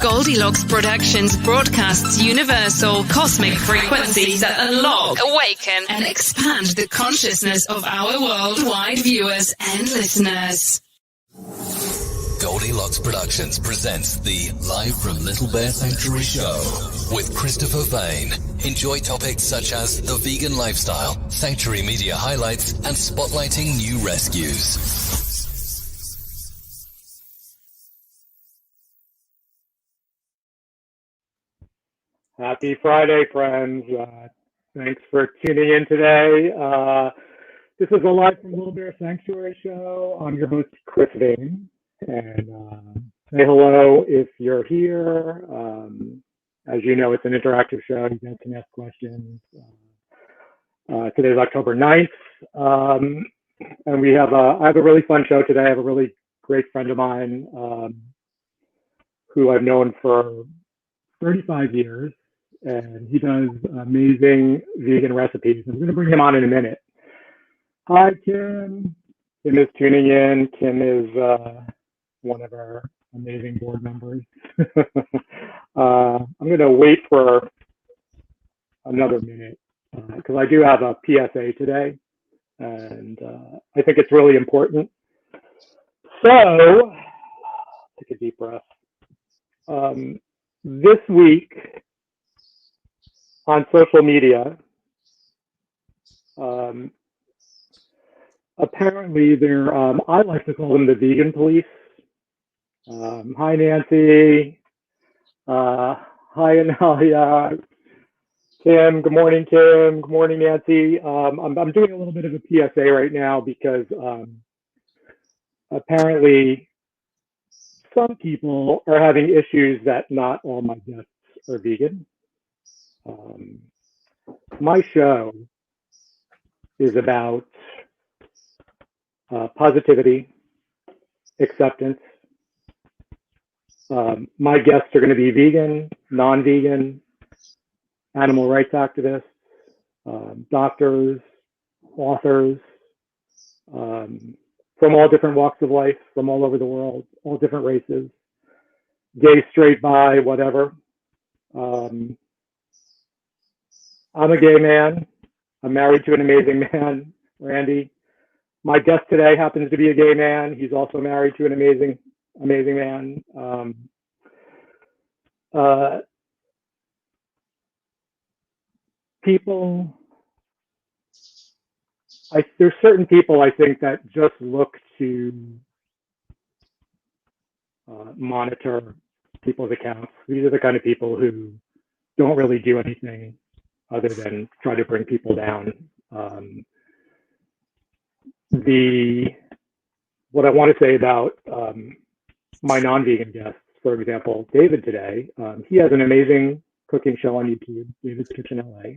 Goldylocks Productions broadcasts universal cosmic frequencies that unlock, awaken, and expand the consciousness of our worldwide viewers and listeners. Goldylocks Productions presents the Live from Little Bear Sanctuary show with Christopher Vane. Enjoy topics such as the vegan lifestyle, sanctuary media highlights, and spotlighting new rescues. Happy Friday, friends. Thanks for tuning in today. This is a Live from Little Bear Sanctuary show. I'm your host, Chris Vane. And say hello if you're here. As you know, it's an interactive show. You guys can ask questions. Today's October 9th. And we have I have a really fun show today. I have a really great friend of mine who I've known for 35 years. And he does amazing vegan recipes. I'm going to bring him on in a minute. Hi, Kim. Kim is tuning in. Kim is one of our amazing board members. I'm going to wait for another minute because I do have a PSA today, and I think it's really important. So, take a deep breath. This week, on social media, apparently there, I like to call them the vegan police. Hi, Nancy. Hi, Analia. Kim, good morning, Kim. Good morning, Nancy. I'm doing a little bit of a PSA right now because apparently some people are having issues that not all my guests are vegan. My show is about positivity, acceptance. My guests are going to be vegan, non-vegan, animal rights activists, doctors, authors, from all different walks of life, from all over the world, all different races, gay, straight, bi, whatever. I'm a gay man. I'm married to an amazing man, Randy. My guest today happens to be a gay man. He's also married to an amazing man. There's certain people I think that just look to monitor people's accounts. These are the kind of people who don't really do anything other than try to bring people down. What I want to say about my non-vegan guests, for example, David today, he has an amazing cooking show on YouTube, David's Kitchen LA.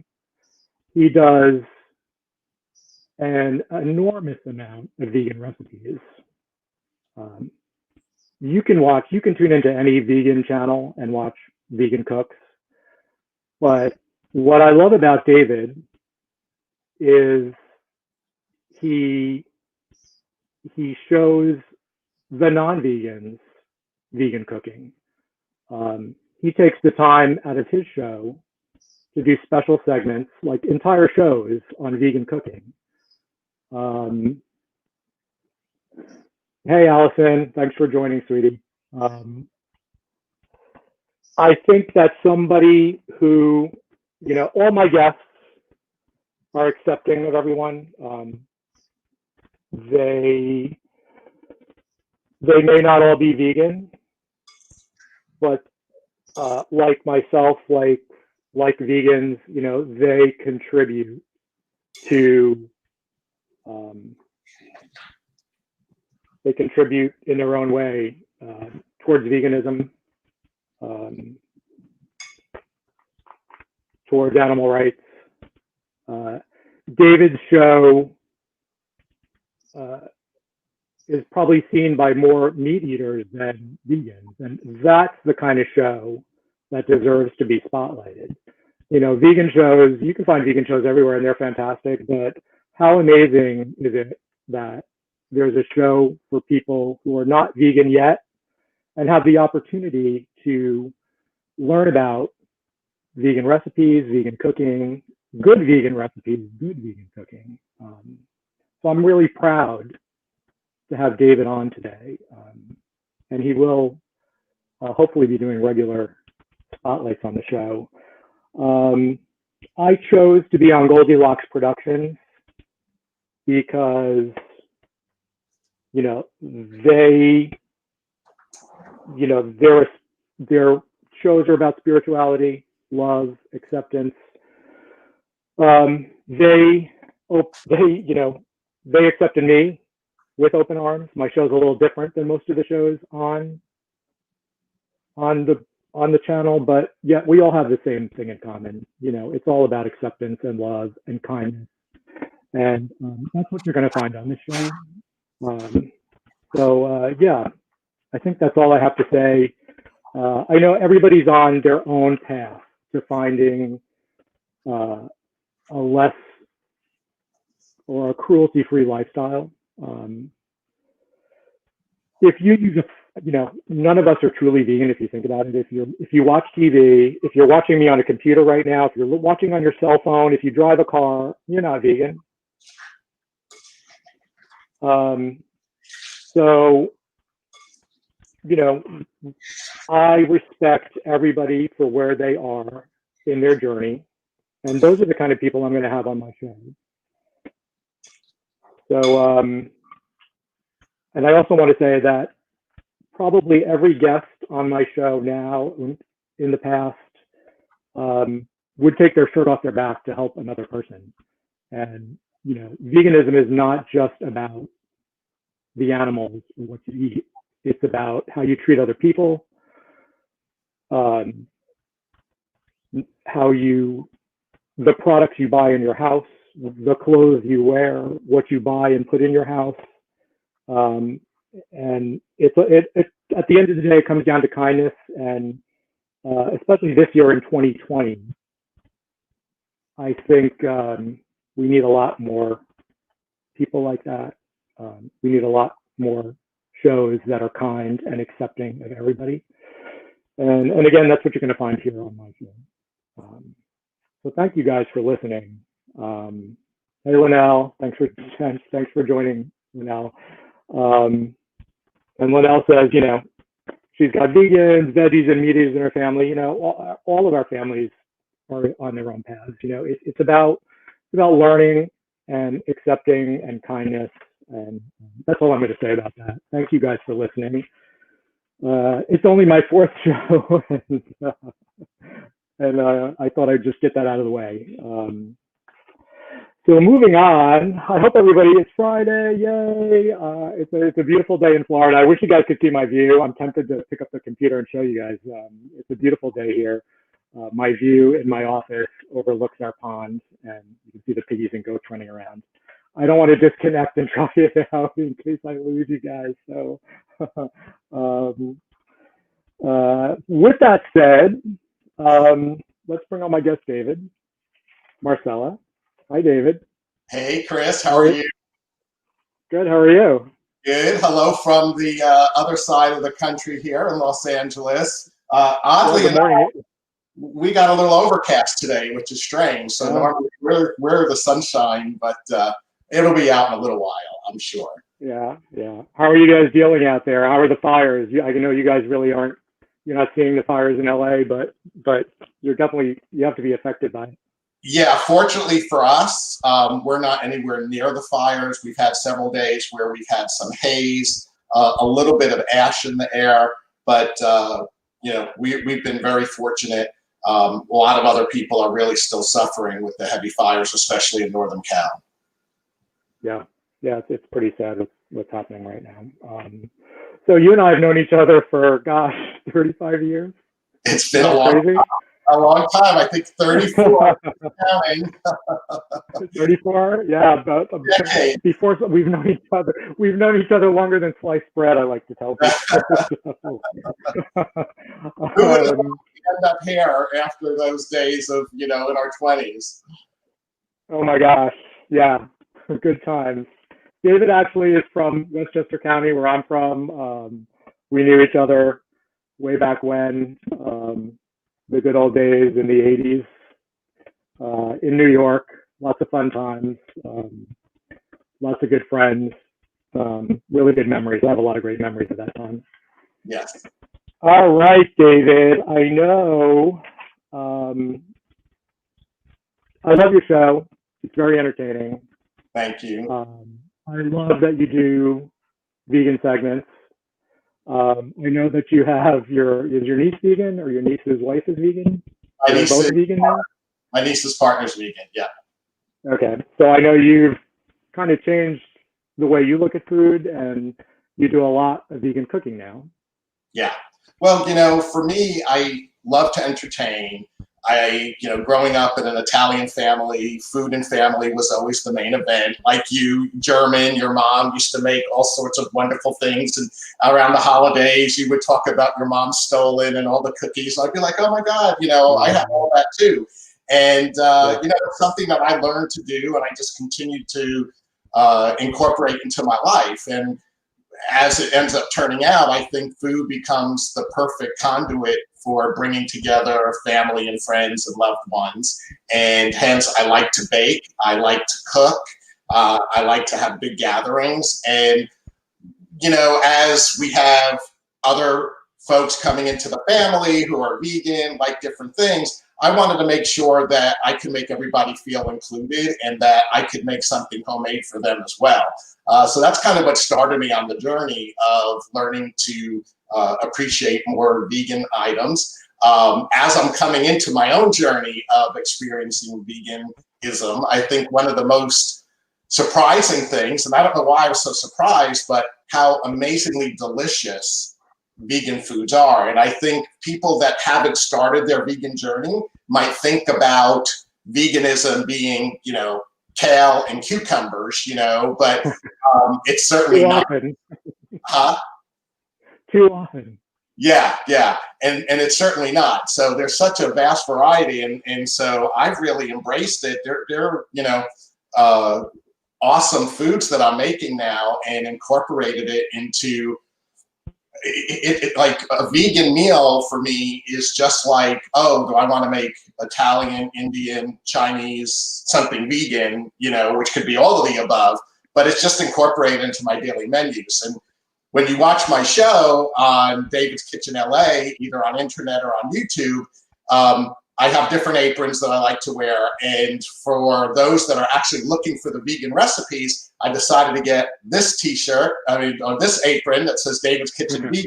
He does an enormous amount of vegan recipes. You can tune into any vegan channel and watch vegan cooks. But what I love about David is he shows the non-vegans vegan cooking. He takes the time out of his show to do special segments, like entire shows on vegan cooking. Hey, Allison, thanks for joining, sweetie. I think that somebody who, all my guests are accepting of everyone. They may not all be vegan, but like myself, like vegans, they contribute to in their own way towards veganism, towards animal rights. David's show is probably seen by more meat eaters than vegans, and that's the kind of show that deserves to be spotlighted. Vegan shows, you can find vegan shows everywhere and they're fantastic, but how amazing is it that there's a show for people who are not vegan yet and have the opportunity to learn about vegan recipes, vegan cooking, good vegan recipes, good vegan cooking. So I'm really proud to have David on today. And he will hopefully be doing regular spotlights on the show. I chose to be on Goldylocks Productions because, their shows are about spirituality, love, acceptance. They accepted me with open arms. My show's a little different than most of the shows on the channel, but yet we all have the same thing in common. It's all about acceptance and love and kindness, and that's what you're going to find on this show. I think that's all I have to say. I know everybody's on their own path to finding a less or a cruelty-free lifestyle. If you use none of us are truly vegan if you think about it. If you watch TV, if you're watching me on a computer right now, if you're watching on your cell phone, if you drive a car, you're not vegan. I respect everybody for where they are in their journey. And those are the kind of people I'm going to have on my show. So, and I also want to say that probably every guest on my show now, in the past, would take their shirt off their back to help another person. And, veganism is not just about the animals and what you eat. It's about how you treat other people, the products you buy in your house, the clothes you wear, what you buy and put in your house. And it at the end of the day, it comes down to kindness. And especially this year in 2020, I think we need a lot more people like that. We need a lot more shows that are kind and accepting of everybody. And again, that's what you're going to find here on my show. So thank you guys for listening. Hey, Linnell, thanks for joining, Linnell. And Linnell says, she's got vegans, veggies, and meaties in her family. All of our families are on their own paths. It's about learning and accepting and kindness. And that's all I'm going to say about that. Thank you guys for listening. It's only my fourth show, and I thought I'd just get that out of the way. So moving on, I hope it's Friday, yay. It's a beautiful day in Florida. I wish you guys could see my view. I'm tempted to pick up the computer and show you guys. It's a beautiful day here. My view in my office overlooks our pond, and you can see the piggies and goats running around. I don't want to disconnect and try it out in case I lose you guys. So with that said, let's bring on my guest, David. Marsella. Hi, David. Hey, Chris. How are you? Good. How are you? Good. Hello from the other side of the country here in Los Angeles. Oddly enough, we got a little overcast today, which is strange. So normally we're the sunshine, but it'll be out in a little while, I'm sure. Yeah. How are you guys dealing out there? How are the fires? I know you guys really aren't. You're not seeing the fires in LA, but you have to be affected by it. Yeah, fortunately for us, we're not anywhere near the fires. We've had several days where we've had some haze, a little bit of ash in the air, but we've been very fortunate. A lot of other people are really still suffering with the heavy fires, especially in Northern Cal. Yeah, it's pretty sad what's happening right now. So you and I have known each other for 35 years. It's been a long time. I think 34. Counting. 34. Yeah, before we've known each other. We've known each other longer than sliced bread. I like to tell people. Who would end up here after those days of in our 20s? Oh my gosh! Yeah, good times. David actually is from Westchester County, where I'm from. We knew each other way back when, the good old days in the 80s in New York. Lots of fun times, lots of good friends, really good memories. I have a lot of great memories of that time. Yes. All right, David, I know I love your show. It's very entertaining. Thank you. I love that you do vegan segments. I know that you have is your niece vegan or your niece's wife is vegan? They're both vegan now? My niece's partner's vegan, yeah. Okay, so I know you've kind of changed the way you look at food, and you do a lot of vegan cooking now. Yeah. Well, for me, I love to entertain. Growing up in an Italian family, food and family was always the main event. Like you, German, your mom used to make all sorts of wonderful things. And around the holidays, you would talk about your mom's stollen and all the cookies. I'd be like, oh my God, I have all that too. And, it's something that I learned to do and I just continued to incorporate into my life. And as it ends up turning out, I think food becomes the perfect conduit for bringing together family and friends and loved ones. And hence, I like to bake. I like to cook. I like to have big gatherings. And, as we have other folks coming into the family who are vegan, like different things, I wanted to make sure that I could make everybody feel included and that I could make something homemade for them as well. So that's kind of what started me on the journey of learning to appreciate more vegan items. As I'm coming into my own journey of experiencing veganism, I think one of the most surprising things, and I don't know why I was so surprised, but how amazingly delicious vegan foods are. And I think people that haven't started their vegan journey might think about veganism being, kale and cucumbers, but it's certainly Too not. often. Huh? Too often. Yeah. And it's certainly not. So there's such a vast variety. And so I've really embraced it. They're awesome foods that I'm making now and incorporated it into it. Like a vegan meal for me is just like, oh, do I want to make Italian, Indian, Chinese, something vegan, which could be all of the above, but it's just incorporated into my daily menus. And when you watch my show on David's Kitchen LA, either on internet or on YouTube, I have different aprons that I like to wear. And for those that are actually looking for the vegan recipes, I decided to get this t-shirt, or this apron that says David's Kitchen Vegan.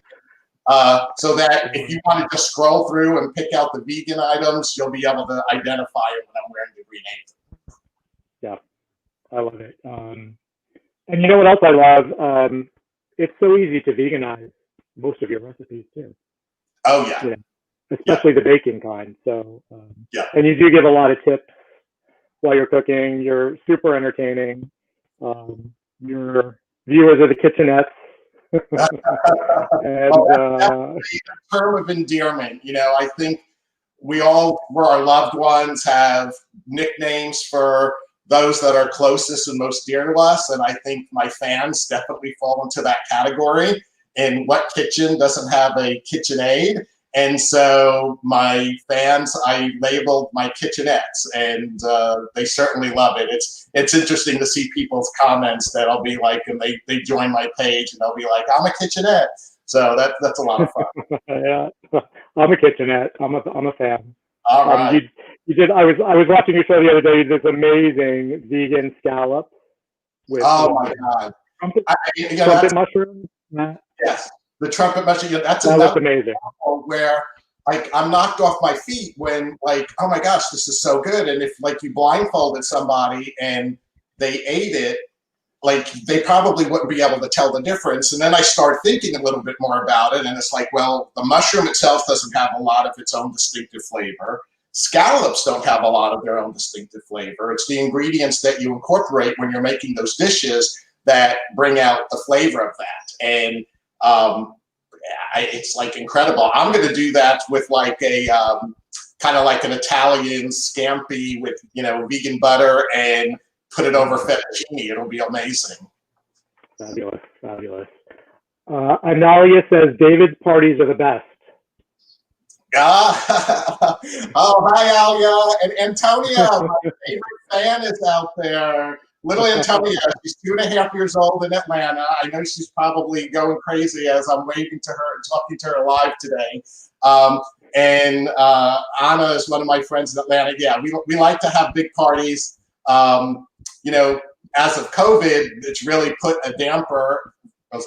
So that if you want to just scroll through and pick out the vegan items, you'll be able to identify it when I'm wearing the green apron. Yeah, I love it. And you know what else I love? It's so easy to veganize most of your recipes too. Oh yeah. Especially the baking kind. So, yeah. And you do give a lot of tips while you're cooking. You're super entertaining. Your viewers are the kitchenettes. And, that's a term of endearment. I think we all, where our loved ones, have nicknames for those that are closest and most dear to us. And I think my fans definitely fall into that category. And what kitchen doesn't have a KitchenAid? And so my fans, I labeled my kitchenettes, and they certainly love it. It's interesting to see people's comments that I'll be like, and they join my page and they'll be like, I'm a kitchenette. So that's a lot of fun. Yeah, I'm a kitchenette. I'm a fan. All right. You did. I was watching your show the other day. You did this amazing vegan scallop with my God, trumpet mushrooms. Yes, the trumpet mushroom. That's amazing. Where like I'm knocked off my feet when like, oh my gosh, this is so good. And if like you blindfolded somebody and they ate it, like they probably wouldn't be able to tell the difference. And then I start thinking a little bit more about it, and it's like, well, the mushroom itself doesn't have a lot of its own distinctive flavor. Scallops don't have a lot of their own distinctive flavor. It's the ingredients that you incorporate when you're making those dishes that bring out the flavor of that. And it's like incredible. I'm going to do that with like a kind of like an Italian scampi with, vegan butter and put it over fettuccine. It'll be amazing. Fabulous, fabulous. Analia says David's parties are the best. Oh, hi, Alia. And Antonia, my favorite fan, is out there. Little Antonia, she's 2.5 years old in Atlanta. I know she's probably going crazy as I'm waving to her and talking to her live today. And Anna is one of my friends in Atlanta. Yeah, we like to have big parties. You know, as of COVID, it's really put a damper,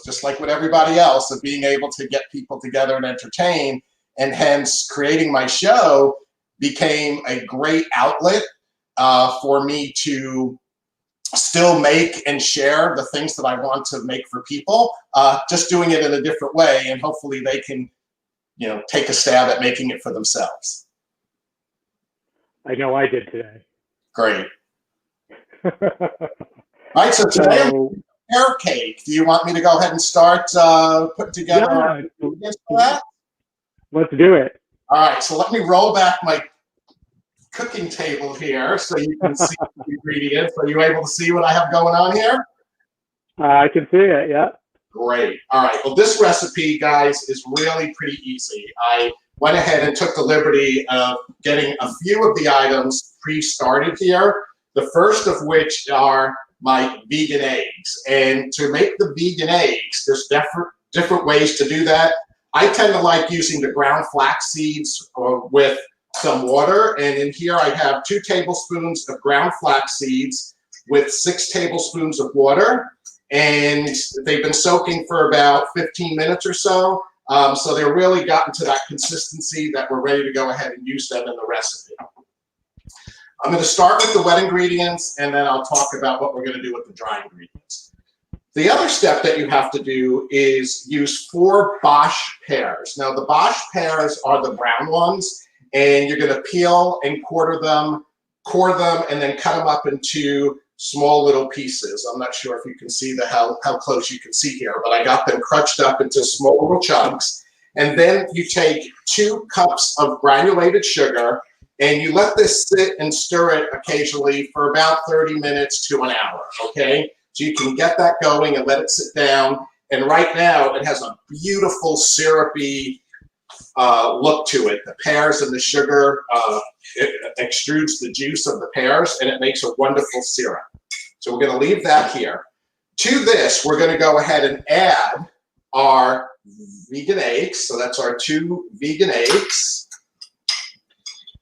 just like with everybody else, of being able to get people together and entertain. And hence, creating my show became a great outlet for me to still make and share the things that I want to make for people, just doing it in a different way. And hopefully they can, you know, take a stab at making it for themselves. I know I did today. Great. All right, so today I'm hair cake. Do you want me to go ahead and start putting together our ingredients for that? Let's do it. All right, so let me roll back my cooking table here so you can see the ingredients. Are you able to see what I have going on here? I can see it, yeah. Great. All right, well, this recipe, guys, is really pretty easy. I went ahead and took the liberty of getting a few of the items pre-started here, the first of which are my vegan eggs. And to make the vegan eggs, there's different ways to do that. I tend to like using the ground flax seeds with some water. And in here I have 2 tablespoons of ground flax seeds with 6 tablespoons of water. And they've been soaking for about 15 minutes or so. So they're really gotten to that consistency that we're ready to go ahead and use them in the recipe. I'm going to start with the wet ingredients, and then I'll talk about what we're going to do with the dry ingredients. The other step that you have to do is use 4 Bosch pears. Now, the Bosch pears are the brown ones, and you're going to peel and core them, and then cut them up into small little pieces. I'm not sure if you can see how close you can see here, but I got them crunched up into small little chunks. And then you take 2 cups of granulated sugar, and you let this sit and stir it occasionally for about 30 minutes to an hour, okay? So you can get that going and let it sit down. And right now, it has a beautiful syrupy look to it. The pears and the sugar, it extrudes the juice of the pears, and it makes a wonderful syrup. So we're going to leave that here. To this, we're going to go ahead and add our vegan eggs. So that's our 2 vegan eggs.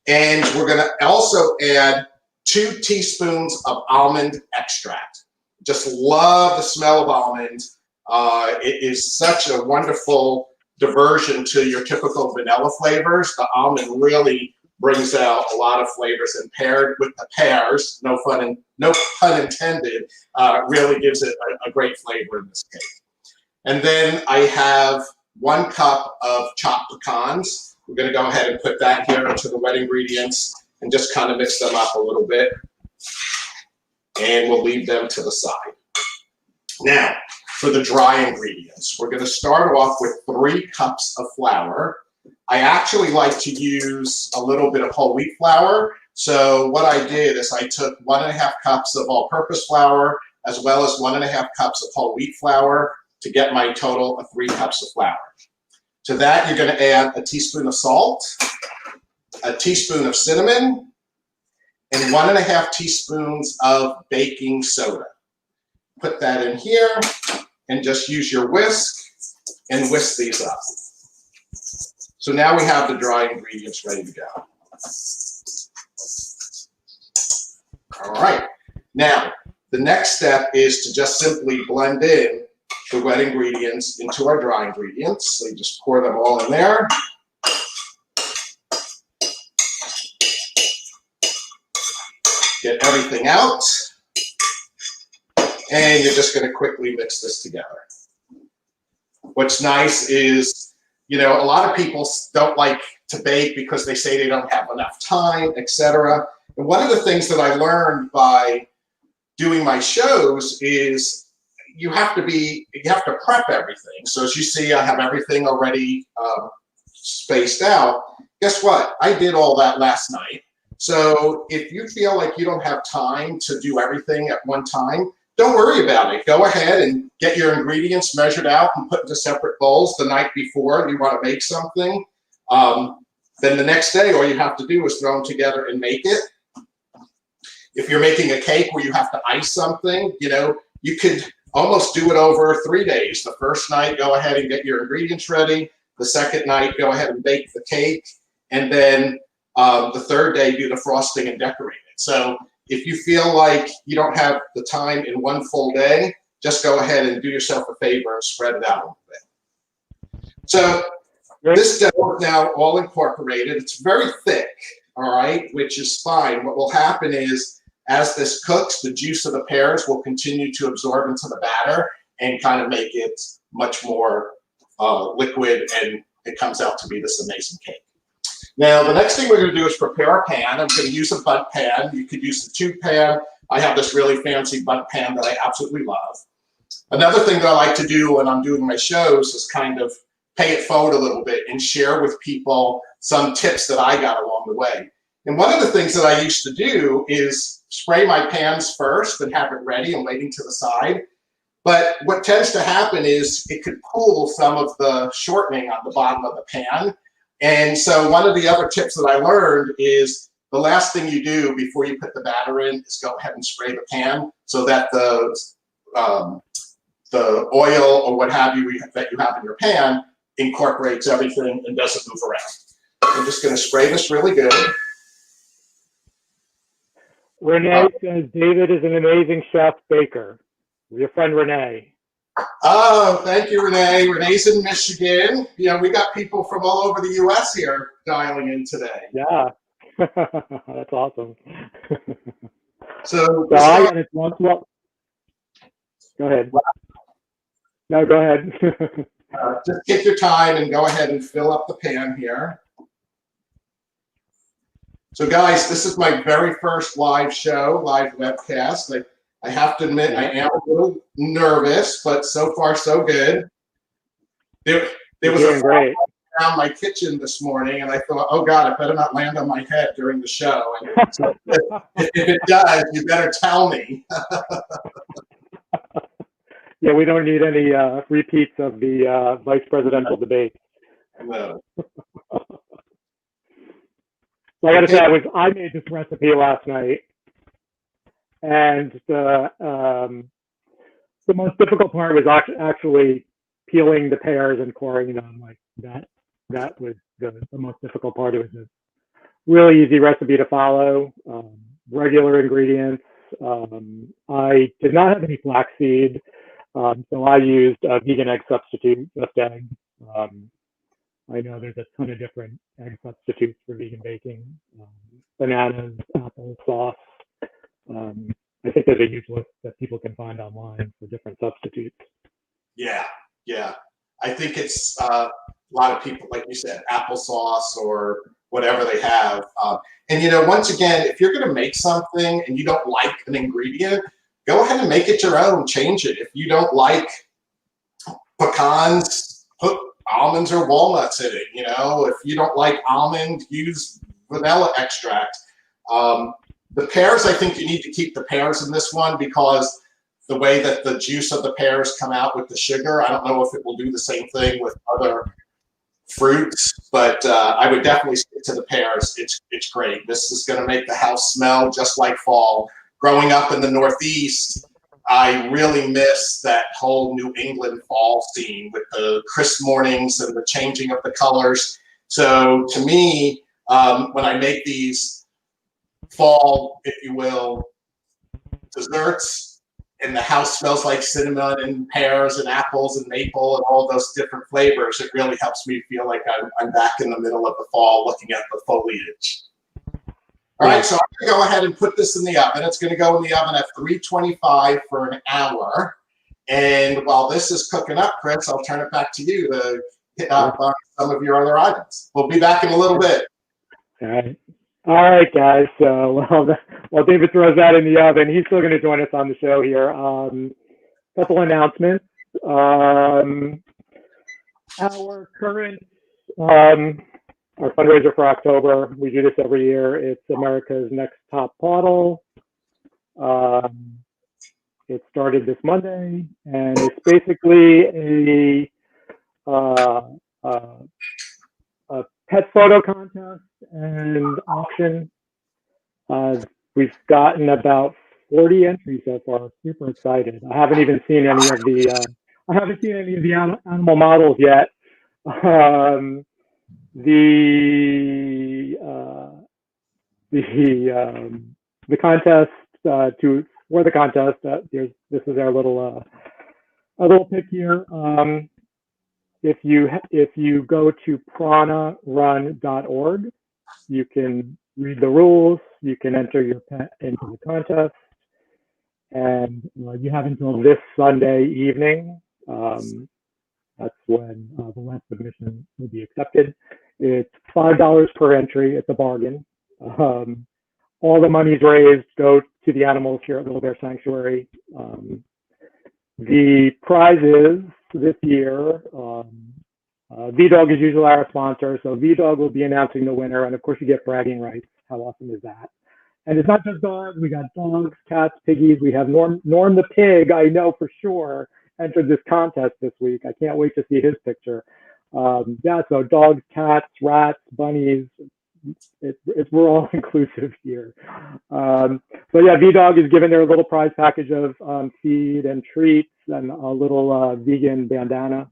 And we're going to also add 2 teaspoons of almond extract. Just love the smell of almond. It is such a wonderful diversion to your typical vanilla flavors. The almond really brings out a lot of flavors, and paired with the pears, no pun intended, really gives it a great flavor in this cake. And then I have 1 cup of chopped pecans. We're going to go ahead and put that here into the wet ingredients and just kind of mix them up a little bit. And we'll leave them to the side. Now, for the dry ingredients, we're going to start off with 3 cups of flour. I actually like to use a little bit of whole wheat flour. So what I did is I took 1.5 cups of all-purpose flour, as well as 1.5 cups of whole wheat flour to get my total of 3 cups of flour. To that, you're going to add a teaspoon of salt, a teaspoon of cinnamon, and 1.5 teaspoons of baking soda. Put that in here and just use your whisk and whisk these up. So now we have the dry ingredients ready to go. All right. Now, the next step is to just simply blend in the wet ingredients into our dry ingredients. So you just pour them all in there. Get everything out. And you're just going to quickly mix this together. What's nice is, you know, a lot of people don't like to bake because they say they don't have enough time, etc. And one of the things that I learned by doing my shows is you have to prep everything. So as you see, I have everything already spaced out. Guess what? I did all that last night. So if you feel like you don't have time to do everything at one time, don't worry about it. Go ahead and get your ingredients measured out and put into separate bowls the night before you want to make something. Then the next day, all you have to do is throw them together and make it. If you're making a cake where you have to ice something, you know, you could almost do it over 3 days. The first night, go ahead and get your ingredients ready. The second night, go ahead and bake the cake. And then the third day, do the frosting and decorate it. So if you feel like you don't have the time in one full day, just go ahead and do yourself a favor and spread it out a little bit. So this dough is now all incorporated. It's very thick, all right, which is fine. What will happen is, as this cooks, the juice of the pears will continue to absorb into the batter and kind of make it much more liquid, and it comes out to be this amazing cake. Now, the next thing we're going to do is prepare a pan. I'm going to use a bundt pan. You could use the tube pan. I have this really fancy bundt pan that I absolutely love. Another thing that I like to do when I'm doing my shows is kind of pay it forward a little bit and share with people some tips that I got along the way. And one of the things that I used to do is spray my pans first and have it ready and waiting to the side. But what tends to happen is it could pool some of the shortening on the bottom of the pan. And so one of the other tips that I learned is the last thing you do before you put the batter in is go ahead and spray the pan so that the oil or what have you that you have in your pan incorporates everything and doesn't move around. I'm just going to spray this really good. Renee says David is an amazing chef baker. Your friend Renee. Oh, thank you, Renee. Renee's in Michigan. You know, we got people from all over the U.S. here dialing in today. Yeah, that's awesome. So I got it once. Well, go ahead. No, go ahead. Just take your time and go ahead and fill up the pan here. So, guys, this is my very first live show, live webcast. I have to admit, I am a little nervous, but so far so good. There was a fire around my kitchen this morning, and I thought, oh God, it better not land on my head during the show. And so if it does, you better tell me. Yeah, we don't need any repeats of the vice presidential debate. No. So I got to say, I made this recipe last night. And the most difficult part was actually peeling the pears and coring them. Like that was the most difficult part. It was a really easy recipe to follow. Regular ingredients. I did not have any flaxseed, so I used a vegan egg substitute, just egg. I know there's a ton of different egg substitutes for vegan baking. Bananas, apple sauce. I think there's a huge list that people can find online for different substitutes. Yeah. I think it's a lot of people, like you said, applesauce or whatever they have. And, you know, once again, if you're going to make something and you don't like an ingredient, go ahead and make it your own. Change it. If you don't like pecans, put almonds or walnuts in it. You know, if you don't like almond, use vanilla extract. The pears, I think you need to keep the pears in this one because the way that the juice of the pears come out with the sugar, I don't know if it will do the same thing with other fruits, but I would definitely stick to the pears. It's great. This is going to make the house smell just like fall. Growing up in the Northeast, I really miss that whole New England fall scene with the crisp mornings and the changing of the colors. So to me, when I make these fall, if you will, desserts, and the house smells like cinnamon and pears and apples and maple and all those different flavors, it really helps me feel like I'm back in the middle of the fall looking at the foliage. All right, so I'm going to go ahead and put this in the oven. It's going to go in the oven at 325 for an hour. And while this is cooking up, Chris, I'll turn it back to you to hit up on some of your other items. We'll be back in a little bit. All right, guys. So while David throws that in the oven, he's still going to join us on the show here. Couple announcements. Our current our fundraiser for October, we do this every year. It's America's Next Top Bottle. It started this Monday, and it's basically a pet photo contest and auction. We've gotten about 40 entries so far. Super excited. I haven't even seen any of the animal models yet. The contest for the contest. This is our little pick here. If you go to pranarun.org, you can read the rules. You can enter your pet into the contest, and you have until this Sunday evening. That's when the last submission will be accepted. It's $5 per entry. It's a bargain. All the monies raised go to the animals here at Little Bear Sanctuary. The prizes this year, VDog is usually our sponsor, so VDog will be announcing the winner, and of course you get bragging rights. How awesome is that? And it's not just dogs. We got dogs, cats, piggies. We have Norm the pig, I know for sure, entered this contest this week. I can't wait to see his picture. Yeah, so dogs, cats, rats, bunnies. We're all inclusive here. So yeah, VDog is given their little prize package of feed and treats and a little vegan bandana.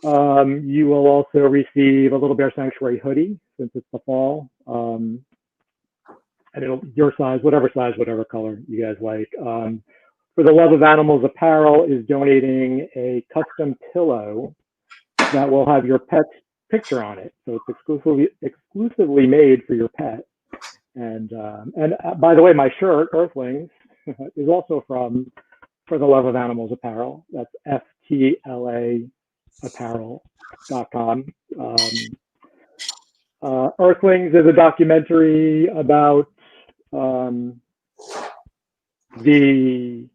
You will also receive a Little Bear Sanctuary hoodie since it's the fall. And it'll your size, whatever color you guys like. For the Love of Animals Apparel is donating a custom pillow that will have your pet's picture on it. So it's exclusively made for your pet. And by the way, my shirt, Earthlings, is also For the Love of Animals Apparel. That's FTLAapparel.com. Earthlings is a documentary about the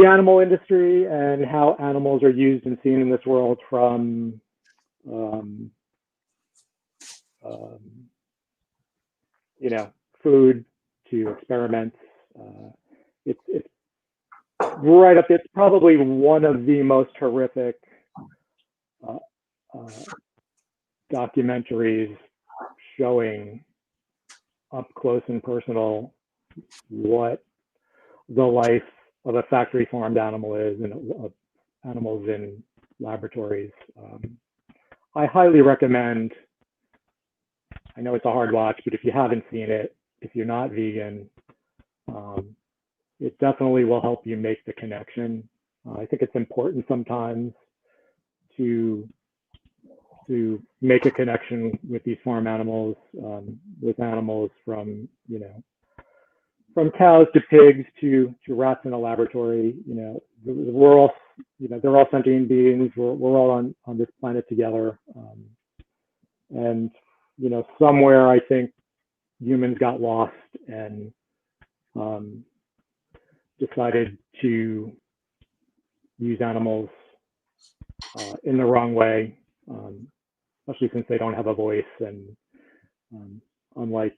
animal industry and how animals are used and seen in this world, from food to experiments. It's right up. It's probably one of the most horrific documentaries showing up close and personal what the life of a factory farmed animal is, and animals in laboratories. I highly recommend. I know it's a hard watch, but if you haven't seen it, if you're not vegan, it definitely will help you make the connection. I think it's important sometimes to make a connection with these farm animals, with animals from cows to pigs to rats in a laboratory. We're all, they're all sentient beings. We're all on this planet together. And somewhere I think humans got lost and decided to use animals in the wrong way, especially since they don't have a voice, and unlike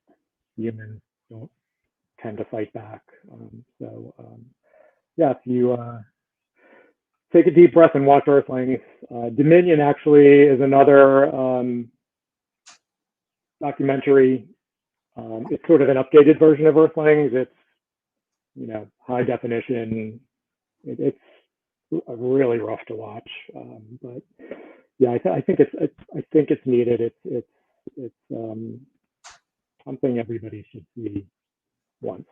humans, don't tend to fight back. Yeah, if you take a deep breath and watch Earthlings. Dominion actually is another documentary. It's sort of an updated version of Earthlings. It's high definition. It's really rough to watch, but yeah, I think it's needed. It's something everybody should see once.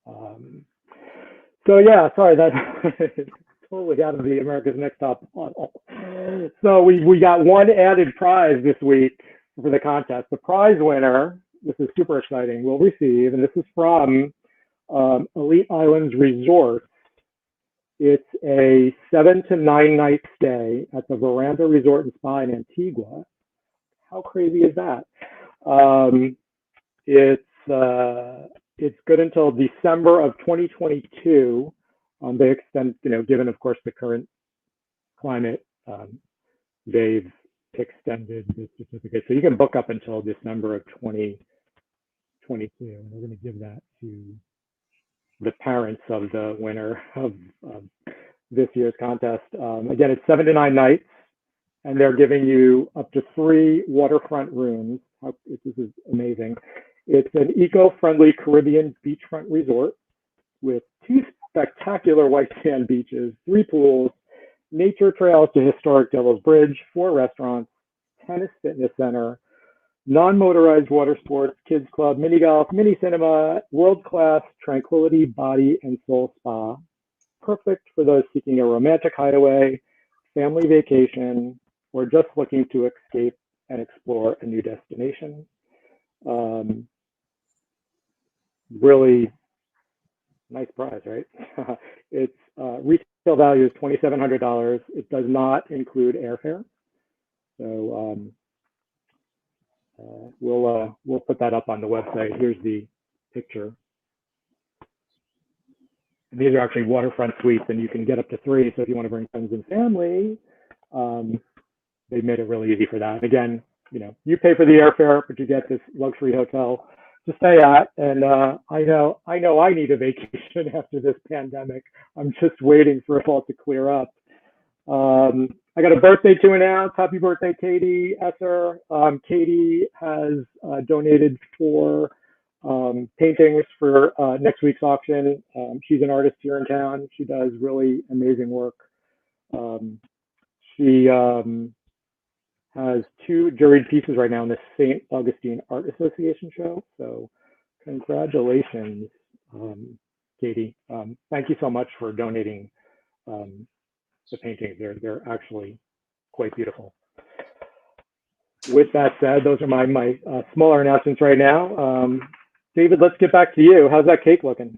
So yeah, sorry, that totally out of the America's Next Top Model. So we got one added prize this week for the contest. The prize winner, this is super exciting, will receive, and this is from Elite Islands Resort. It's a 7 to 9 night stay at the Veranda Resort and Spa in Antigua. How crazy is that? It's good until December of 2022. They extend, given of course the current climate, they've extended the certificate. So you can book up until December of 2022. And we're going to give that to the parents of the winner of this year's contest. Again, it's 7 to 9 nights, and they're giving you up to 3 waterfront rooms. This is amazing. It's an eco-friendly Caribbean beachfront resort with 2 spectacular white sand beaches, 3 pools, nature trails to historic Devil's Bridge, 4 restaurants, tennis fitness center, non-motorized water sports, kids club, mini golf, mini cinema, world-class tranquility body and soul spa. Perfect for those seeking a romantic hideaway, family vacation, or just looking to escape and explore a new destination. Really nice prize, right? Its retail value is $2,700. It does not include airfare. So we'll put that up on the website. Here's the picture. And these are actually waterfront suites, and you can get up to 3. So if you want to bring friends and family, they've made it really easy for that. And again, you know, you pay for the airfare, but you get this luxury hotel to stay at. And I know I need a vacation after this pandemic. I'm just waiting for it all to clear up. I got a birthday to announce. Happy birthday, Katie Esser. Katie has donated 4 paintings for next week's auction. She's an artist here in town. She does really amazing work. She has 2 juried pieces right now in the St. Augustine Art Association show. So congratulations, Katie. Thank you so much for donating the paintings. They're actually quite beautiful. With that said, those are my smaller announcements right now. David, let's get back to you. How's that cake looking?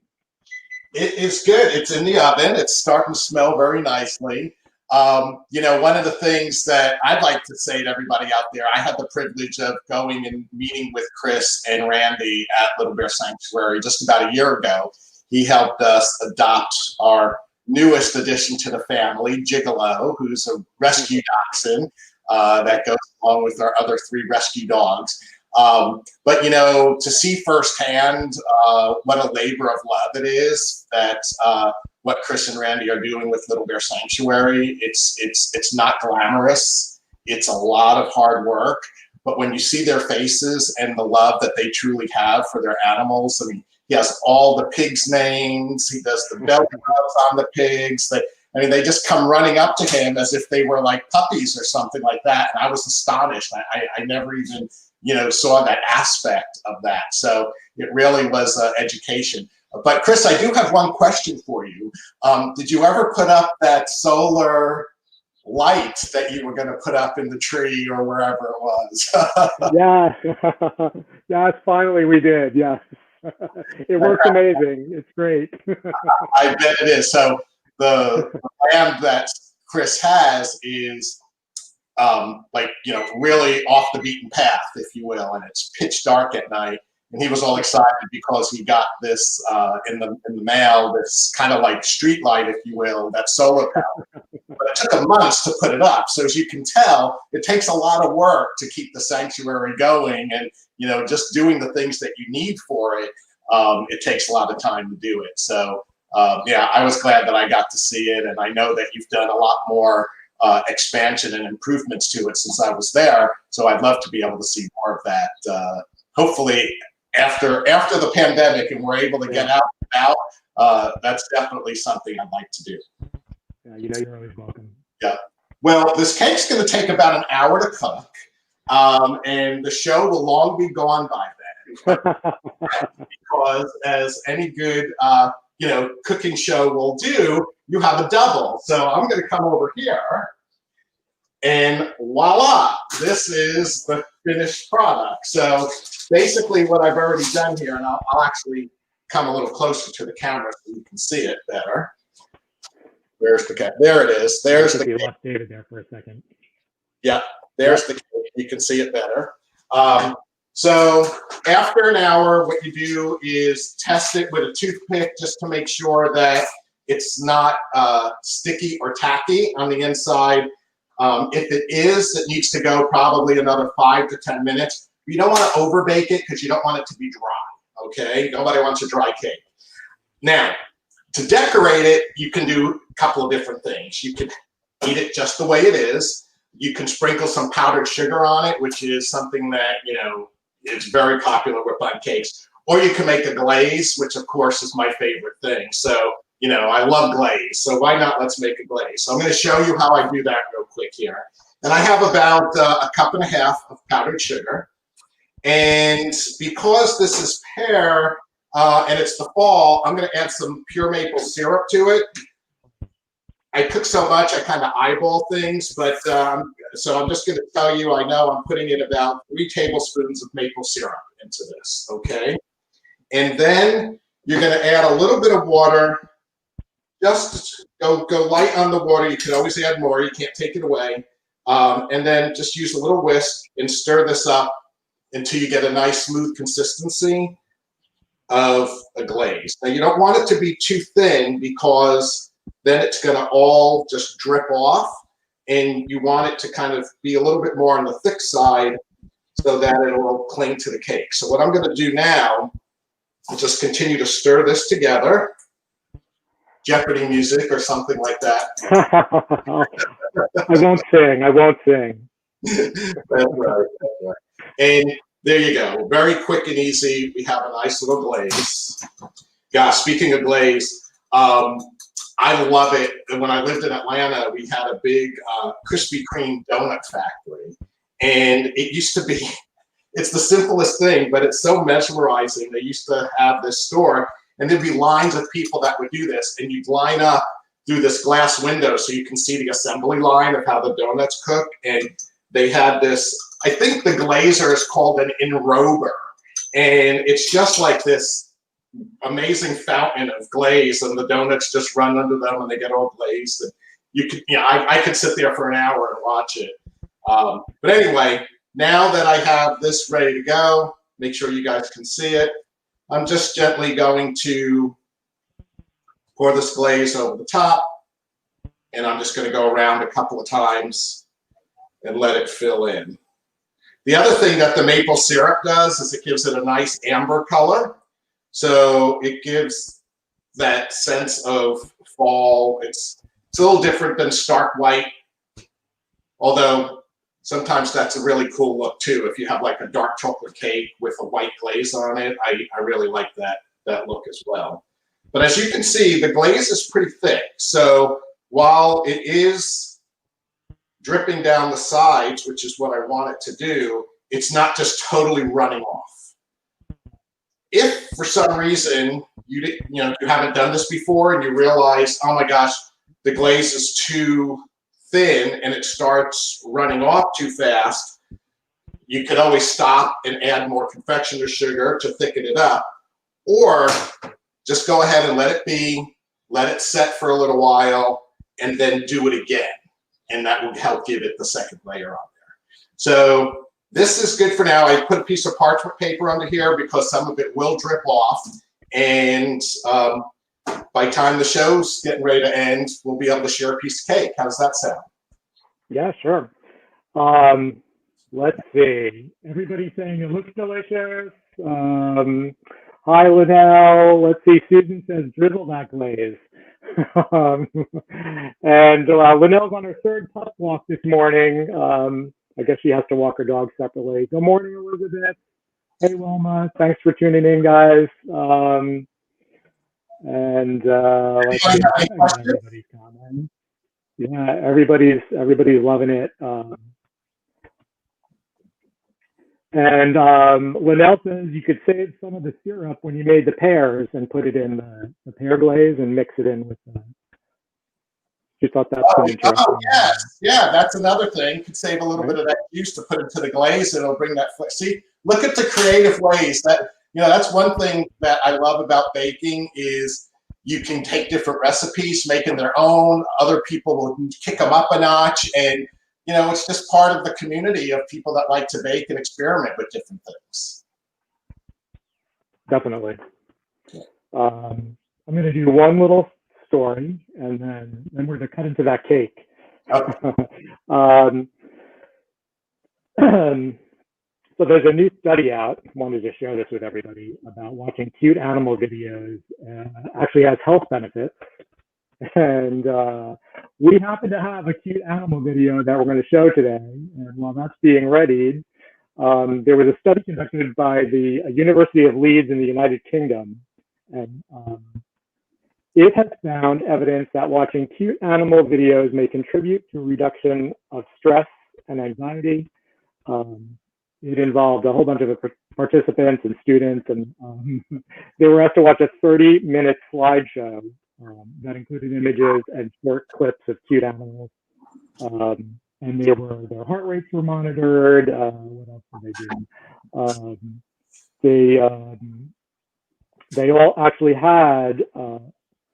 It is good. It's in the oven. It's starting to smell very nicely. You know, one of the things that I'd like to say to everybody out there, I had the privilege of going and meeting with Chris and Randy at Little Bear Sanctuary just about a year ago. He helped us adopt our newest addition to the family, Gigolo, who's a rescue dachshund that goes along with our other 3 rescue dogs. But, you know, to see firsthand what a labor of love it is that what Chris and Randy are doing with Little Bear Sanctuary, it's not glamorous. It's a lot of hard work. But when you see their faces and the love that they truly have for their animals, I mean, he has all the pigs' names. He does the belly rubs on the pigs. They just come running up to him as if they were like puppies or something like that. And I was astonished. I never even, you know, saw that aspect of that. So it really was education. But Chris, I do have one question for you. Did you ever put up that solar light that you were going to put up in the tree or wherever it was? Yeah, yes, finally we did. Yes, it works amazing. It's great. I bet it is. So the land that Chris has is like, you know, really off the beaten path, if you will, and it's pitch dark at night. And he was all excited because he got this in the mail, this kind of like street light, if you will, that solar power. But it took him months to put it up. So as you can tell, it takes a lot of work to keep the sanctuary going, and, you know, just doing the things that you need for it. It takes a lot of time to do it. So yeah, I was glad that I got to see it, and I know that you've done a lot more expansion and improvements to it since I was there. So I'd love to be able to see more of that. Hopefully, after the pandemic and we're able to get out and about, that's definitely something I'd like to do. Yeah, you know, you're always welcome. Yeah. Well, this cake's going to take about an hour to cook, and the show will long be gone by then. Because as any good, you know, cooking show will do, you have a double. So I'm going to come over here, and voila, this is the finished product. So basically what I've already done here, and I'll actually come a little closer to the camera so you can see it better. Where's the cake? There it is. There's the cake. You lost David there for a second. Yeah, there's the cake. You can see it better. So after an hour, what you do is test it with a toothpick just to make sure that it's not sticky or tacky on the inside. If it is, it needs to go probably another 5 to 10 minutes. You don't want to overbake it because you don't want it to be dry, okay? Nobody wants a dry cake. Now, to decorate it, you can do a couple of different things. You can eat it just the way it is. You can sprinkle some powdered sugar on it, which is something that, you know, is very popular with bun cakes. Or you can make a glaze, which of course is my favorite thing. So, you know, I love glaze. So why not, let's make a glaze. So I'm going to show you how I do that real quick here. And I have about a cup and a half of powdered sugar. And because this is pear and it's the fall, I'm going to add some pure maple syrup to it. I cook so much, I kind of eyeball things, but so I'm just going to tell you, I know I'm putting in about 3 tablespoons of maple syrup into this, okay? And then you're going to add a little bit of water. Just go light on the water. You can always add more. You can't take it away. And then just use a little whisk and stir this up until you get a nice smooth consistency of a glaze. Now, you don't want it to be too thin because then it's going to all just drip off, and you want it to kind of be a little bit more on the thick side so that it will cling to the cake. So what I'm going to do now is just continue to stir this together. Jeopardy music or something like that. I won't sing. I won't sing. That's right. That's right. And there you go. Very quick and easy. We have a nice little glaze. Gosh, speaking of glaze, I love it. And when I lived in Atlanta, we had a big Krispy Kreme donut factory. And it used to be, it's the simplest thing, but it's so mesmerizing. They used to have this store, and there'd be lines of people that would do this. And you'd line up through this glass window so you can see the assembly line of how the donuts cook. And they had this, I think the glazer is called an enrober. And it's just like this amazing fountain of glaze, and the donuts just run under them and they get all glazed. And you could, you know, I could sit there for an hour and watch it. But anyway, now that I have this ready to go, make sure you guys can see it. I'm just gently going to pour this glaze over the top, and I'm just going to go around a couple of times and let it fill in. The other thing that the maple syrup does is it gives it a nice amber color. So it gives that sense of fall. It's a little different than stark white, although sometimes that's a really cool look too. If you have like a dark chocolate cake with a white glaze on it, I really like that look as well. But as you can see, the glaze is pretty thick. So while it is dripping down the sides, which is what I want it to do, it's not just totally running off. If for some reason you haven't done this before and you realize, oh my gosh, the glaze is too thin and it starts running off too fast, you could always stop and add more confectioner sugar to thicken it up, or just go ahead and let it be, let it set for a little while, and then do it again, and that would help give it the second layer on there. So this is good for now. I put a piece of parchment paper under here because some of it will drip off, and by the time the show's getting ready to end, we'll be able to share a piece of cake. How does that sound? Yeah, sure. Let's see. Everybody's saying it looks delicious. Hi, Linnell. Let's see. Susan says, drizzle that glaze. And Linnell's on her 3rd pup walk this morning. I guess she has to walk her dog separately. Good morning, Elizabeth. Hey, Wilma. Thanks for tuning in, guys. And let's see. Everybody's commenting. Yeah, everybody's loving it. And Linnell says you could save some of the syrup when you made the pears and put it in the pear glaze and mix it in with the. She thought that's interesting. Oh, yes. Yeah, that's another thing. You could save a little bit of that juice to put into the glaze, and it'll bring that flavor. See, look at the creative ways that, that's one thing that I love about baking is you can take different recipes, making their own. Other people will kick them up a notch, and it's just part of the community of people that like to bake and experiment with different things. Definitely. I'm going to do one little story, and then we're going to cut into that cake. Okay. So there's a new study out. I wanted to share this with everybody about watching cute animal videos. Actually has health benefits. And we happen to have a cute animal video that we're going to show today. And while that's being readied, there was a study conducted by the University of Leeds in the United Kingdom. And it has found evidence that watching cute animal videos may contribute to a reduction of stress and anxiety. It involved a whole bunch of participants and students, and they were asked to watch a 30-minute slideshow that included images and short clips of cute animals. And their heart rates were monitored. What else did they do? They all actually had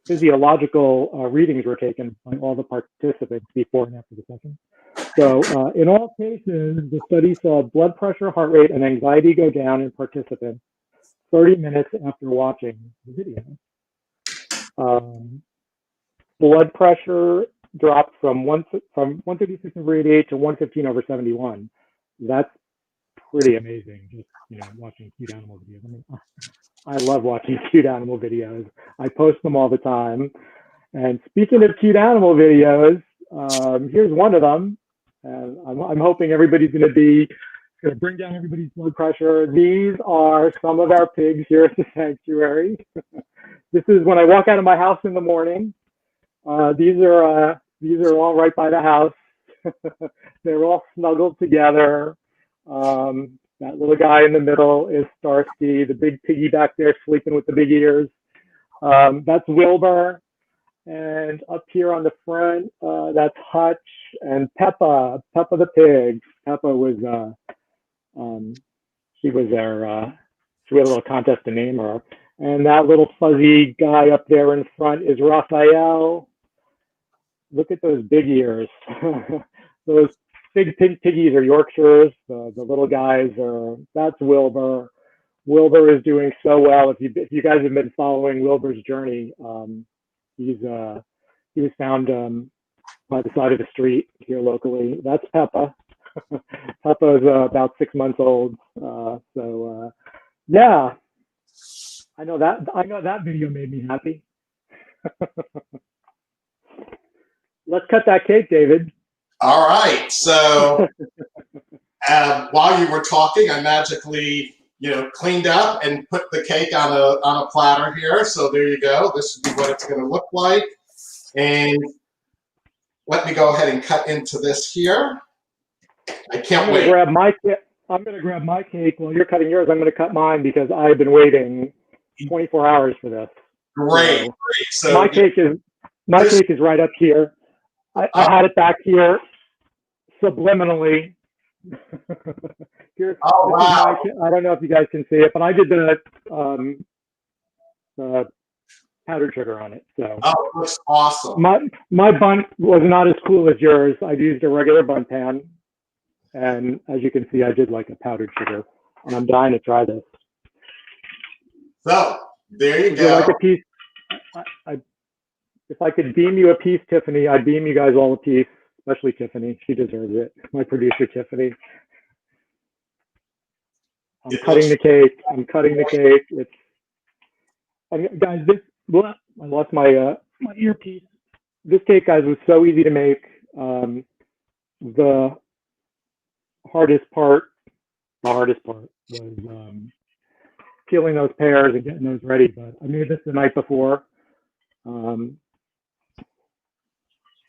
physiological readings were taken by all the participants before and after the session. So in all cases, the study saw blood pressure, heart rate, and anxiety go down in participants 30 minutes after watching the video. Blood pressure dropped from 156/88 to 115/71. That's pretty amazing. Just watching cute animal videos. I mean, I love watching cute animal videos. I post them all the time. And speaking of cute animal videos, here's one of them. And I'm hoping everybody's going to bring down everybody's blood pressure. These are some of our pigs here at the sanctuary. This is when I walk out of my house in the morning. These are all right by the house. They're all snuggled together. That little guy in the middle is Starsky. The big piggy back there sleeping with the big ears. That's Wilbur. And up here on the front, that's Hutch and Peppa the pig. Peppa was, she had a little contest to name her. And that little fuzzy guy up there in front is Raphael. Look at those big ears. Those big piggies are Yorkshires. The little guys that's Wilbur. Wilbur is doing so well. If you guys have been following Wilbur's journey, he was found by the side of the street here locally. That's Peppa. Peppa is about 6 months old. Yeah, I know that video made me happy. Let's cut that cake, David. All right. So while you were talking, I magically, cleaned up and put the cake on a platter here. So there you go. This would be what it's going to look like. And let me go ahead and cut into this here. I can't wait. I'm going to grab my cake while you're cutting yours. I'm going to cut mine because I've been waiting 24 hours for this. Great. So my cake is right up here. I had it back here subliminally. Oh, wow. I don't know if you guys can see it, but I did the powdered sugar on it. So it looks awesome. My bun was not as cool as yours. I used a regular bun pan, and as you can see, I did like a powdered sugar, and I'm dying to try this. So there you go. Would you like a piece? If I could beam you a piece, Tiffany, I'd beam you guys all a piece, especially Tiffany. She deserves it. My producer, Tiffany. I'm cutting the cake. And guys, I lost my earpiece. This cake, guys, was so easy to make. The hardest part was peeling those pears and getting those ready. But I made this the night before.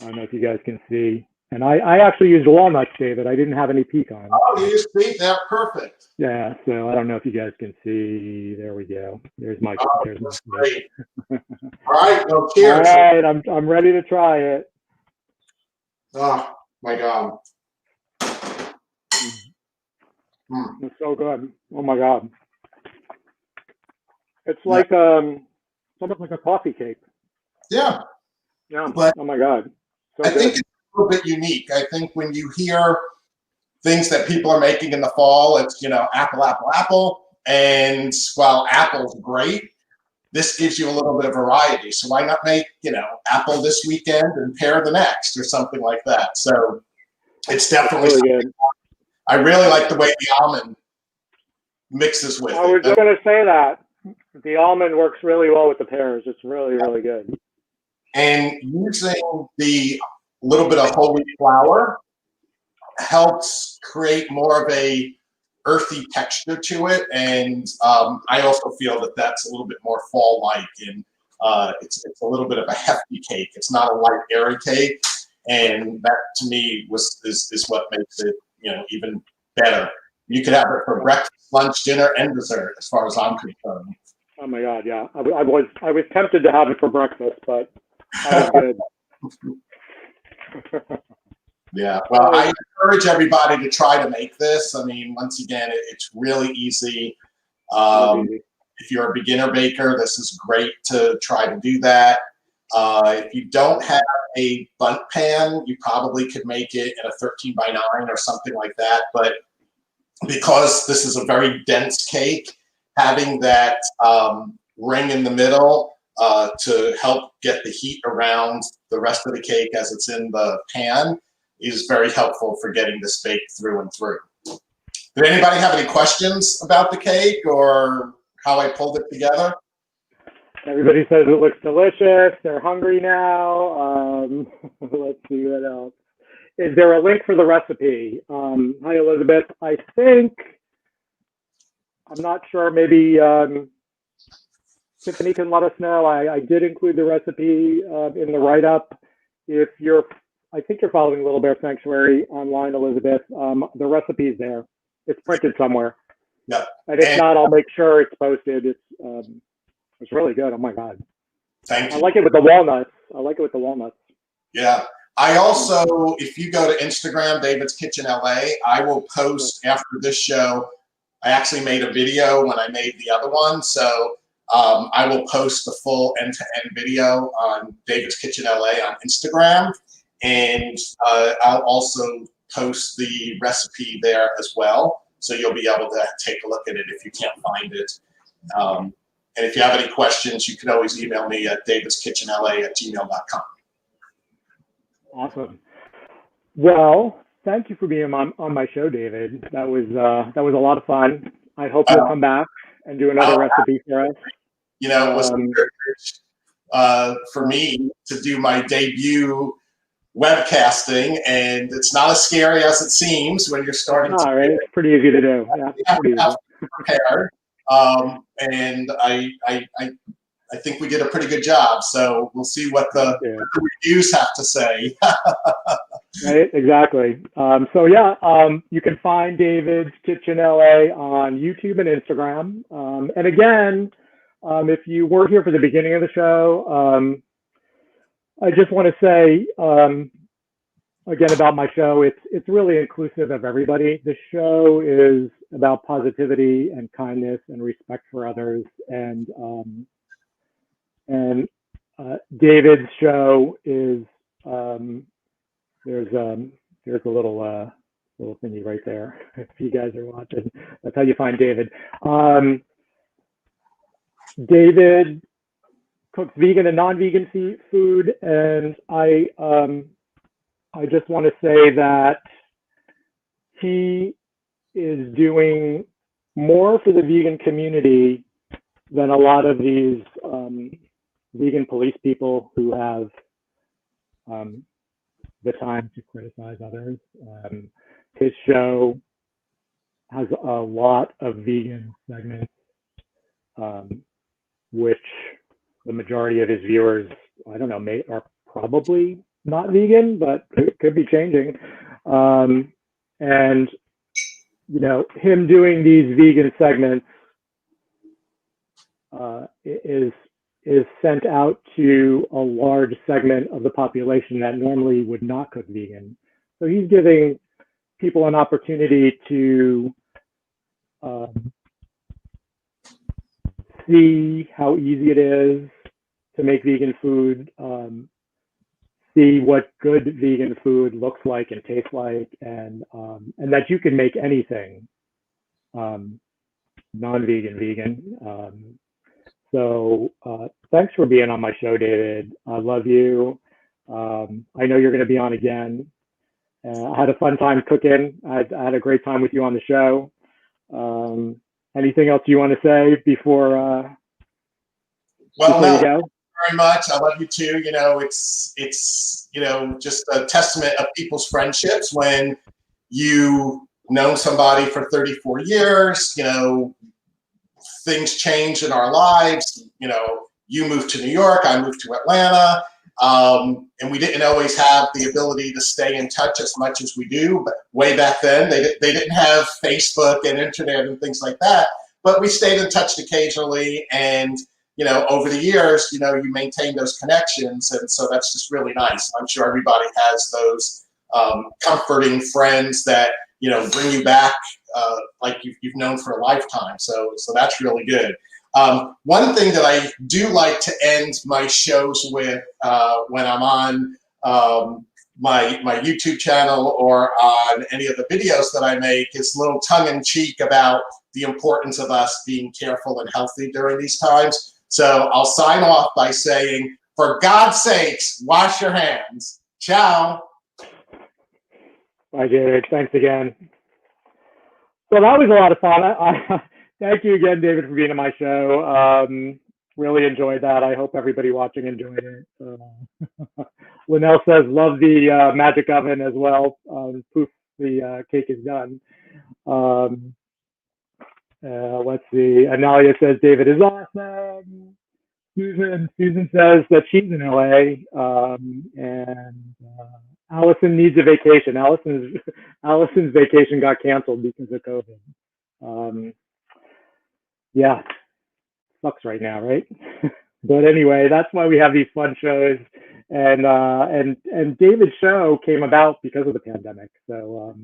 I don't know if you guys can see. And I actually used walnuts, David. I didn't have any pecans. Oh, you used beet. They're perfect. Yeah, so I don't know if you guys can see. There we go. There's my. Great. All right, well, cheers. All right, I'm ready to try it. Oh my God. It's so good. Oh my God. It's like almost like a coffee cake. Yeah. Yeah. But oh my God. So I think it's a little bit unique. I think when you hear things that people are making in the fall, it's, apple. And while apple's great, this gives you a little bit of variety. So why not make, apple this weekend and pear the next or something like that? So it's definitely really good. I really like the way the almond mixes with it. I was just going to say that. The almond works really well with the pears. It's really, really good. And using the little bit of whole wheat flour helps create more of a earthy texture to it, and I also feel that that's a little bit more fall-like, and it's a little bit of a hefty cake. It's not a light, airy cake, and that to me is what makes it even better. You could have it for breakfast, lunch, dinner, and dessert, as far as I'm concerned. Oh my God, yeah. I was tempted to have it for breakfast, but I was good. Yeah, well, I encourage everybody to try to make this. I mean, once again, it's really easy. If you're a beginner baker, this is great to try to do that. If you don't have a bundt pan, you probably could make it in a 13 by 9 or something like that. But because this is a very dense cake, having that ring in the middle to help get the heat around the rest of the cake as it's in the pan is very helpful for getting this baked through and through. Did anybody have any questions about the cake or how I pulled it together? Everybody says it looks delicious. They're hungry now. Let's see what else. Is there a link for the recipe? Hi, Elizabeth. I think, I'm not sure, maybe Tiffany can let us know. I did include the recipe in the write-up. I think you're following Little Bear Sanctuary online, Elizabeth. The recipe's there. It's printed somewhere. Yeah. And if not, I'll make sure it's posted. It's really good. Oh my God. Thank you. I like it with the walnuts. Yeah. I also, if you go to Instagram, David's Kitchen LA, I will post after this show. I actually made a video when I made the other one. So I will post the full end-to-end video on David's Kitchen LA on Instagram. And I'll also post the recipe there as well. So you'll be able to take a look at it if you can't find it. And if you have any questions, you can always email me at davidskitchenla@gmail.com. Awesome. Well, thank you for being on my show, David. That was a lot of fun. I hope you'll come back and do another recipe for us. It was a privilege for me to do my debut webcasting, and it's not as scary as it seems when you're starting to. Right. It's pretty easy to do. Yeah, you have to be prepared. And I think we did a pretty good job. So we'll see what the reviews have to say. Right, exactly. You can find David's Kitchen LA on YouTube and Instagram. And again, if you weren't here for the beginning of the show, I just want to say again about my show. It's really inclusive of everybody. The show is about positivity and kindness and respect for others. And David's show is there's a little thingy right there. If you guys are watching, that's how you find David. David cooks vegan and non-vegan food, and I just want to say that he is doing more for the vegan community than a lot of these vegan police people who have the time to criticize others. His show has a lot of vegan segments, which the majority of his viewers, I don't know, are probably not vegan, but it could be changing. And him doing these vegan segments is sent out to a large segment of the population that normally would not cook vegan. So he's giving people an opportunity to see how easy it is to make vegan food, see what good vegan food looks like and tastes like, and that you can make anything non-vegan, vegan. So thanks for being on my show, David. I love you. I know you're going to be on again. I had a fun time cooking. I had a great time with you on the show. Anything else you want to say before you go? very much. I love you too. You know, it's just a testament of people's friendships when you've known somebody for 34 years. You know, things change in our lives. You know, you moved to New York, I moved to Atlanta, and we didn't always have the ability to stay in touch as much as we do. But way back then, they didn't have Facebook and internet and things like that. But we stayed in touch occasionally, and you know, over the years, you know, you maintain those connections, and so that's just really nice. I'm sure everybody has those comforting friends that, you know, bring you back like you've known for a lifetime. So that's really good. One thing that I do like to end my shows with when I'm on my YouTube channel or on any of the videos that I make is a little tongue-in-cheek about the importance of us being careful and healthy during these times. So I'll sign off by saying, for God's sakes, wash your hands. Ciao. Bye, David. Thanks again. So that was a lot of fun. Thank you again, David, for being on my show. Really enjoyed that. I hope everybody watching enjoyed it. Linnell says, love the magic oven as well. Poof, the cake is done. Let's see. Analia says David is awesome. Susan says that she's in LA, and Allison needs a vacation. Allison's vacation got canceled because of COVID. Yeah, sucks right now, right? But anyway, that's why we have these fun shows, and David's show came about because of the pandemic. So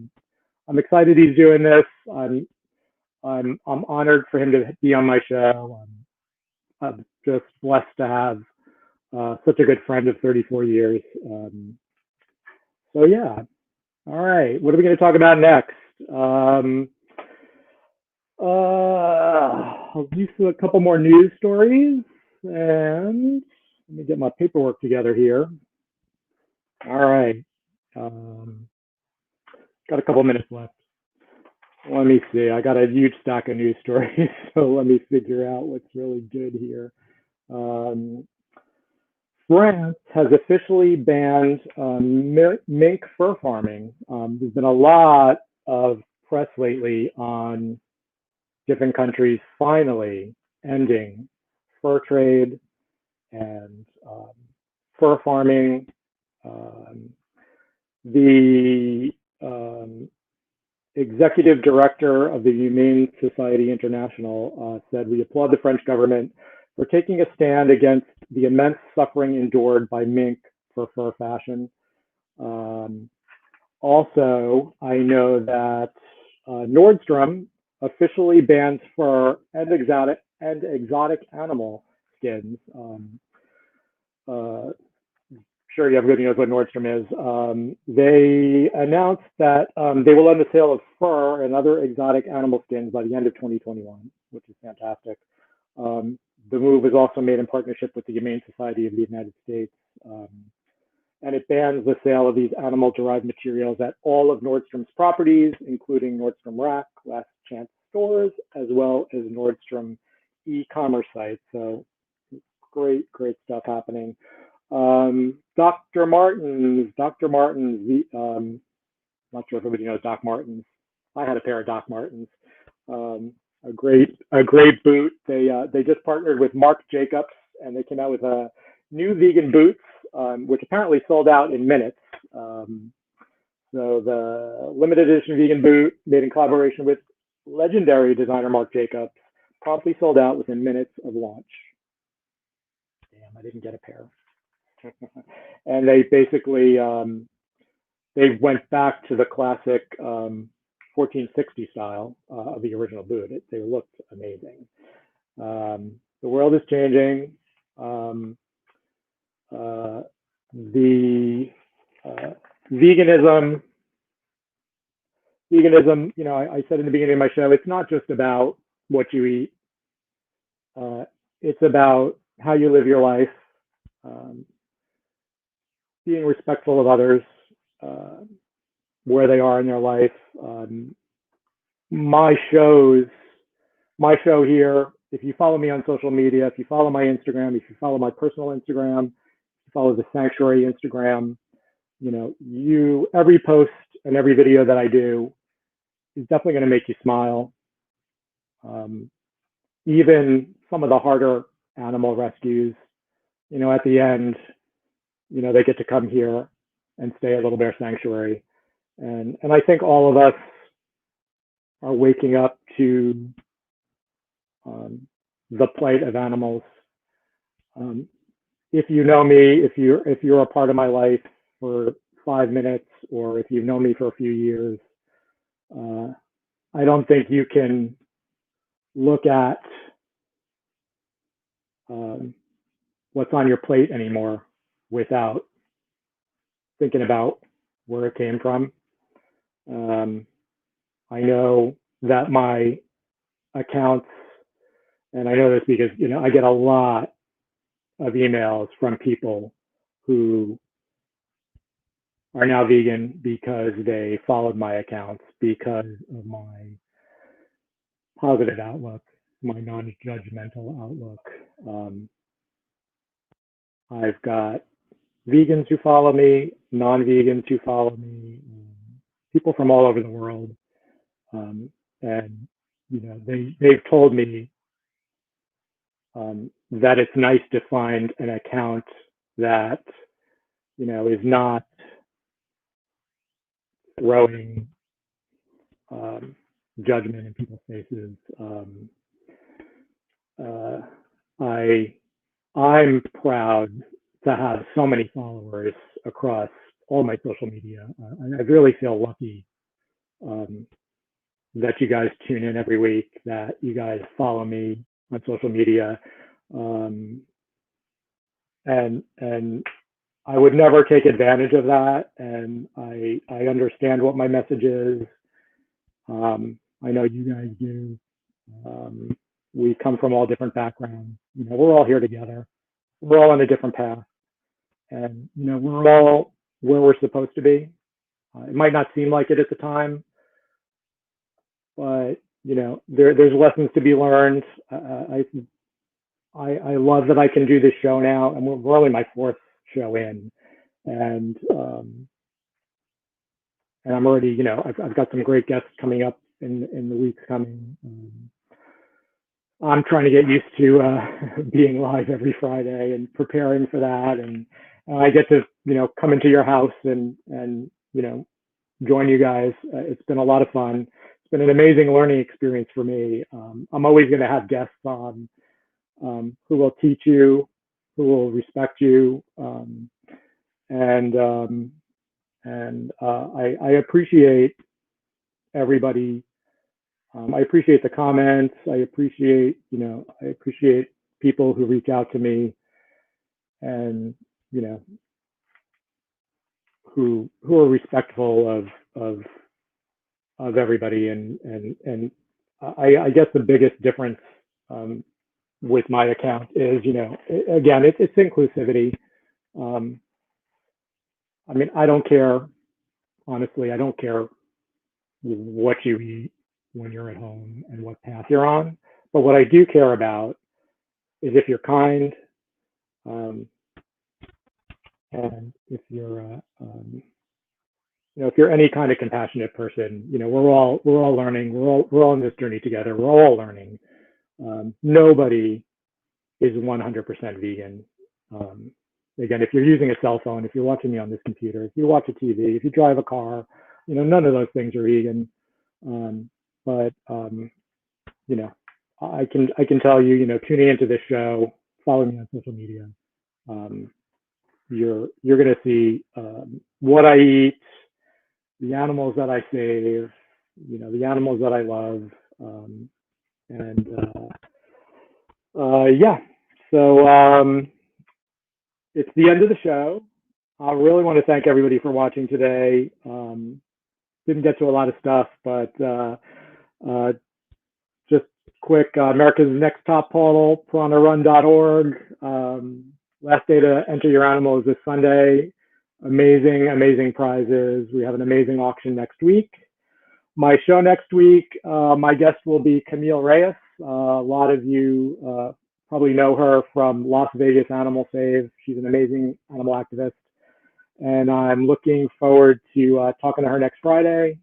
I'm excited he's doing this. I'm honored for him to be on my show. I'm just blessed to have such a good friend of 34 years. So yeah, all right. What are we going to talk about next? I'll do a couple more news stories, and let me get my paperwork together here. All right. Got a couple minutes left. Let me see. I got a huge stack of news stories, so let me figure out what's really good here. France has officially banned mink fur farming. There's been a lot of press lately on different countries finally ending fur trade and fur farming. The executive director of the Humane Society International said, we applaud the French government for taking a stand against the immense suffering endured by mink for fur fashion. Also, I know that Nordstrom officially bans fur and exotic animal skins. Sure, you everybody knows what Nordstrom is. They announced that they will end the sale of fur and other exotic animal skins by the end of 2021, which is fantastic. The move was also made in partnership with the Humane Society of the United States, and it bans the sale of these animal-derived materials at all of Nordstrom's properties, including Nordstrom Rack, Last Chance stores, as well as Nordstrom e-commerce sites. So great stuff happening. Dr. Martens, not sure if everybody knows Doc Martens. I had a pair of Doc Martens. A great boot. They just partnered with Marc Jacobs, and they came out with a new vegan boots, which apparently sold out in minutes. So the limited edition vegan boot, made in collaboration with legendary designer Marc Jacobs, promptly sold out within minutes of launch. Damn, I didn't get a pair. And they basically they went back to the classic 1460 style of the original boot. They looked amazing. The world is changing. The veganism, you know, I said in the beginning of my show, it's not just about what you eat. It's about how you live your life, being respectful of others, where they are in their life. My show here if you follow me on social media, if you follow my Instagram, if you follow my personal Instagram, if you follow the Sanctuary Instagram, every post and every video that I do is definitely going to make you smile. Even some of the harder animal rescues, at the end, they get to come here and stay at Little Bear Sanctuary. And I think all of us are waking up to the plight of animals. If you know me, if you're a part of my life for 5 minutes, or if you've known me for a few years, I don't think you can look at what's on your plate anymore without thinking about where it came from. I know that my accounts, and I know this because, I get a lot of emails from people who are now vegan because they followed my accounts, because of my positive outlook, my non-judgmental outlook. I've got vegans who follow me, non-vegans who follow me, people from all over the world. And, they've told me that it's nice to find an account that, is not throwing judgment in people's faces. I'm proud to have so many followers across all my social media. I really feel lucky that you guys tune in every week, that you guys follow me on social media. And I would never take advantage of that. And I understand what my message is. I know you guys do. We come from all different backgrounds. We're all here together. We're all on a different path. And, we're all where we're supposed to be. It might not seem like it at the time, but, there's lessons to be learned. I love that I can do this show now, and we're only my 4th show in. And I'm already, I've got some great guests coming up in the weeks coming. I'm trying to get used to being live every Friday and preparing for that. And I get to, come into your house and join you guys. It's been a lot of fun. It's been an amazing learning experience for me. I'm always going to have guests on who will teach you, who will respect you. And I appreciate everybody. I appreciate the comments. I appreciate people who reach out to me, and who are respectful of everybody. And I guess the biggest difference with my account is, again, it's inclusivity. I don't care, honestly, I don't care what you eat when you're at home and what path you're on. But what I do care about is if you're kind, and if you're, if you're any kind of compassionate person. We're all learning. We're all in this journey together. We're all learning. Nobody is 100% vegan. Again, if you're using a cell phone, if you're watching me on this computer, if you watch a TV, if you drive a car, none of those things are vegan. But I can tell you, tuning into this show, following me on social media, you're going to see what I eat, the animals that I save, the animals that I love, yeah. So it's the end of the show. I really want to thank everybody for watching today. Didn't get to a lot of stuff, but just quick, America's Next Top Poodle, piranharun.org. Last day to enter your animal is this Sunday. Amazing prizes. We have an amazing auction next week. My show next week, my guest will be Camille Reyes. A lot of you probably know her from Las Vegas Animal Save. She's an amazing animal activist, and I'm looking forward to talking to her next Friday.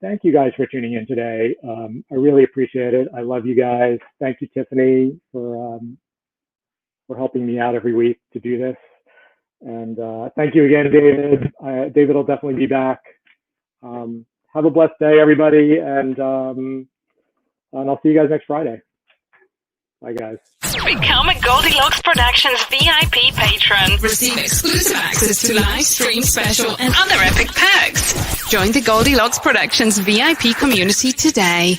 Thank you guys for tuning in today. I really appreciate it. I love you guys. Thank you, Tiffany, for helping me out every week to do this. And thank you again, David. David will definitely be back. Have a blessed day, everybody, and I'll see you guys next Friday. Bye, guys. Become a Goldylocks Productions VIP patron. Receive exclusive access to live stream special and other epic perks. Join the Goldylocks Productions VIP community today.